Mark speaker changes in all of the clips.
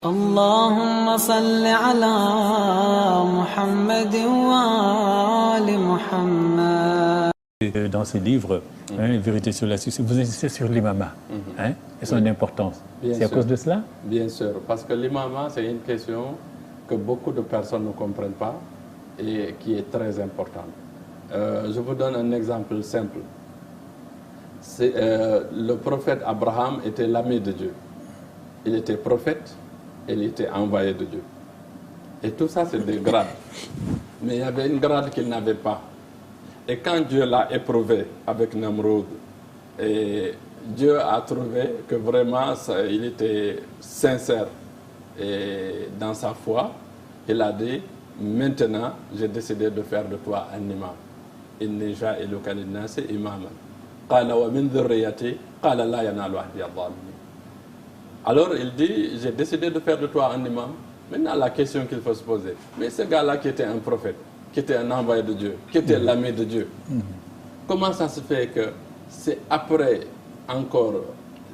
Speaker 1: اللهم صل على محمد وآل محمد.
Speaker 2: Dans ce livre, Vérité sur la succession, vous insistez sur l'imama et son importance. C'est à cause de cela?
Speaker 3: Bien sûr, parce que l'imama, c'est une question que beaucoup de personnes ne comprennent pas et qui est très importante. Je vous donne un exemple simple. Le prophète Abraham était l'ami de Dieu. Il était prophète, il était envoyé de Dieu. Et tout ça, c'est des grades. Mais il y avait une grade qu'il n'avait pas. Et quand Dieu l'a éprouvé avec Namroud, et Dieu a trouvé que vraiment il était sincère et dans sa foi, il a dit, maintenant j'ai décidé de faire de toi un imam. Inni ja'iluka linnasi imaman. Qala wa min dhurriyyati qala la yanalu ahdi adh-dhalimin. Alors il dit, j'ai décidé de faire de toi un imam. Maintenant la question qu'il faut se poser, mais ce gars-là qui était un prophète, qui était un envoyé de Dieu, qui était l'ami de Dieu, comment ça se fait que c'est après encore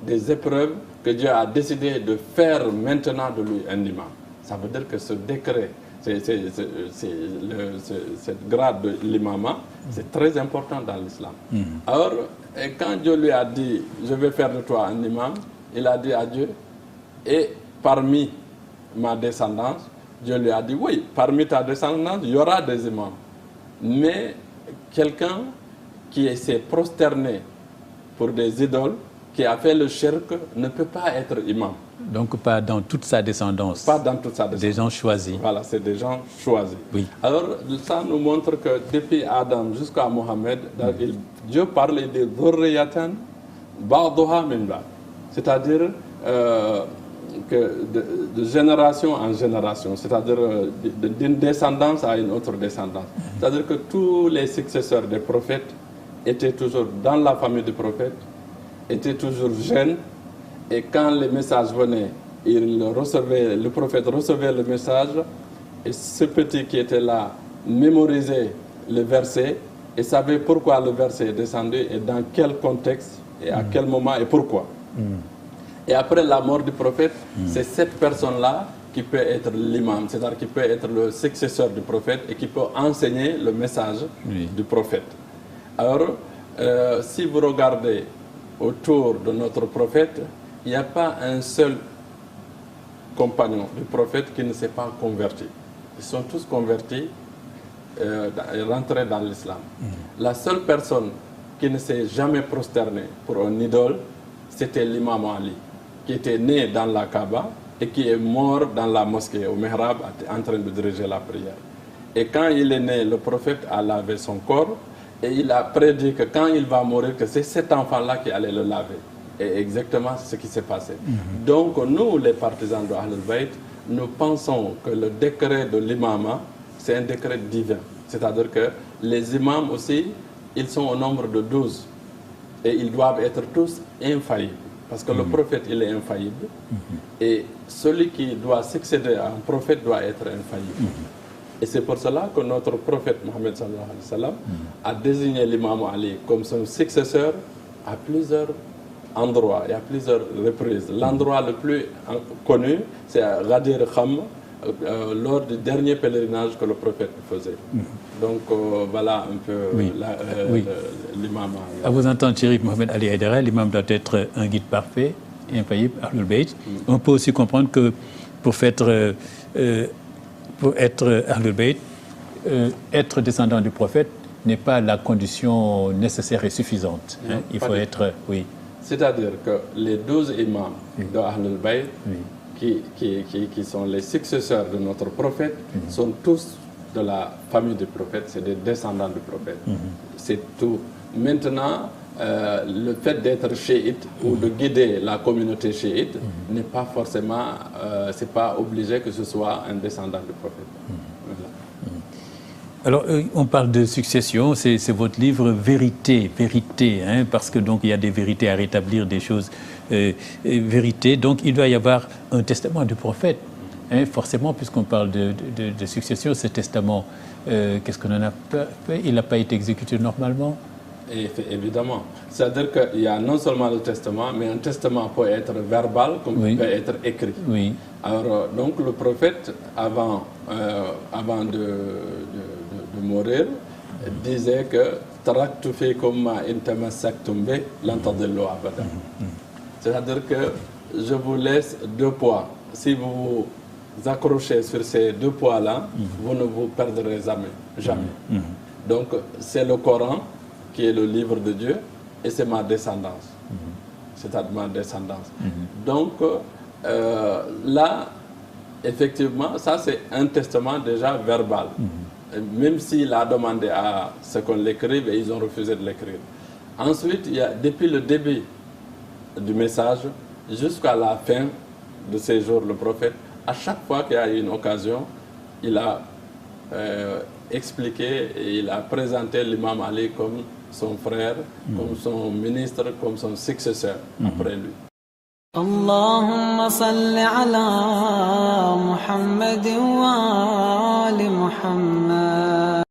Speaker 3: des épreuves que Dieu a décidé de faire maintenant de lui un imam? Ça veut dire que ce décret, cette grade de l'imama, c'est très important dans l'islam. Alors, quand Dieu lui a dit, je vais faire de toi un imam, il a dit à Dieu, et parmi ma descendance, Dieu lui a dit, oui, parmi ta descendance, il y aura des imams. Mais quelqu'un qui s'est prosterné pour des idoles, qui a fait le shirk, ne peut pas être imam.
Speaker 2: Donc pas dans toute sa descendance.
Speaker 3: Pas dans toute sa descendance.
Speaker 2: Des gens choisis.
Speaker 3: Voilà, c'est des gens choisis.
Speaker 2: Oui.
Speaker 3: Alors, ça nous montre que depuis Adam jusqu'à Mohammed, Dieu parle de dhurriyatan ba'duha min ba'd. C'est-à-dire que de génération en génération, c'est-à-dire d'une descendance à une autre descendance. C'est-à-dire que tous les successeurs des prophètes étaient toujours dans la famille du prophète, étaient toujours jeunes, et quand les messages venaient, le prophète recevait le message, et ce petit qui était là mémorisait le verset et savait pourquoi le verset est descendu et dans quel contexte et à quel moment et pourquoi. Et après la mort du prophète, c'est cette personne-là qui peut être l'imam, c'est-à-dire qui peut être le successeur du prophète et qui peut enseigner le message du prophète. Alors, si vous regardez autour de notre prophète, il n'y a pas un seul compagnon du prophète qui ne s'est pas converti. Ils sont tous convertis et rentrés dans l'islam. La seule personne qui ne s'est jamais prosternée pour un idole, c'était l'imam Ali, qui était né dans la Kaaba et qui est mort dans la mosquée, au Mihrab, en train de diriger la prière. Et quand il est né, le prophète a lavé son corps et il a prédit que quand il va mourir, que c'est cet enfant-là qui allait le laver. Et exactement ce qui s'est passé. Donc nous, les partisans de Ahlul Bayt, nous pensons que le décret de l'imama, c'est un décret divin. C'est-à-dire que les imams aussi, ils sont au nombre de 12. Et ils doivent être tous infaillibles. Parce que le prophète, il est infaillible. Et celui qui doit succéder à un prophète doit être infaillible. Et c'est pour cela que notre prophète Mohammed sallallahu alayhi wa sallam a désigné l'imam Ali comme son successeur à plusieurs endroits et à plusieurs reprises. L'endroit le plus connu, c'est à Ghadir Kham, lors du dernier pèlerinage que le prophète faisait. Donc voilà un peu l'imam.
Speaker 2: À vous entendre, Chérif Mohamed Ali Haïdara, l'imam doit être un guide parfait, infaillible, Ahlul Bayt. On peut aussi comprendre que pour être Ahlul Bayt, être descendant du prophète n'est pas la condition nécessaire et suffisante.
Speaker 3: Non,
Speaker 2: il faut être,
Speaker 3: C'est-à-dire que les 12 imams de Ahlul Bayt, qui sont les successeurs de notre prophète, sont tous de la famille du prophète, c'est des descendants du prophète. C'est tout. Maintenant, le fait d'être chiite ou de guider la communauté chiite n'est pas forcément, c'est pas obligé que ce soit un descendant du prophète. Voilà.
Speaker 2: Alors, on parle de succession, c'est votre livre Vérité, parce que donc il y a des vérités à rétablir, des choses vérité. Donc, il doit y avoir un testament du prophète, forcément, puisqu'on parle de succession. Ce testament, qu'est-ce qu'on en a fait? Il n'a pas été exécuté normalement?
Speaker 3: Évidemment. C'est-à-dire qu'il y a non seulement le testament, mais un testament peut être verbal comme peut être écrit.
Speaker 2: Oui.
Speaker 3: Alors, donc le prophète, avant de mourir, disait que taraktu fikum ma in tamassaktum bi lan tadillu abada. C'est-à-dire que je vous laisse deux poids. Si vous vous accrochez sur ces deux poids-là, vous ne vous perdrez jamais. Donc, c'est le Coran qui est le livre de Dieu et c'est ma descendance. C'est-à-dire ma descendance. Donc, là, effectivement, ça c'est un testament déjà verbal. Même s'il a demandé à ce qu'on l'écrive et ils ont refusé de l'écrire. Ensuite, il y a, depuis le début du message jusqu'à la fin de ces jours, le prophète, à chaque fois qu'il y a eu une occasion, il a expliqué et il a présenté l'imam Ali comme son frère, comme son ministre, comme son successeur après lui.
Speaker 1: اللهم صل على محمد وآل محمد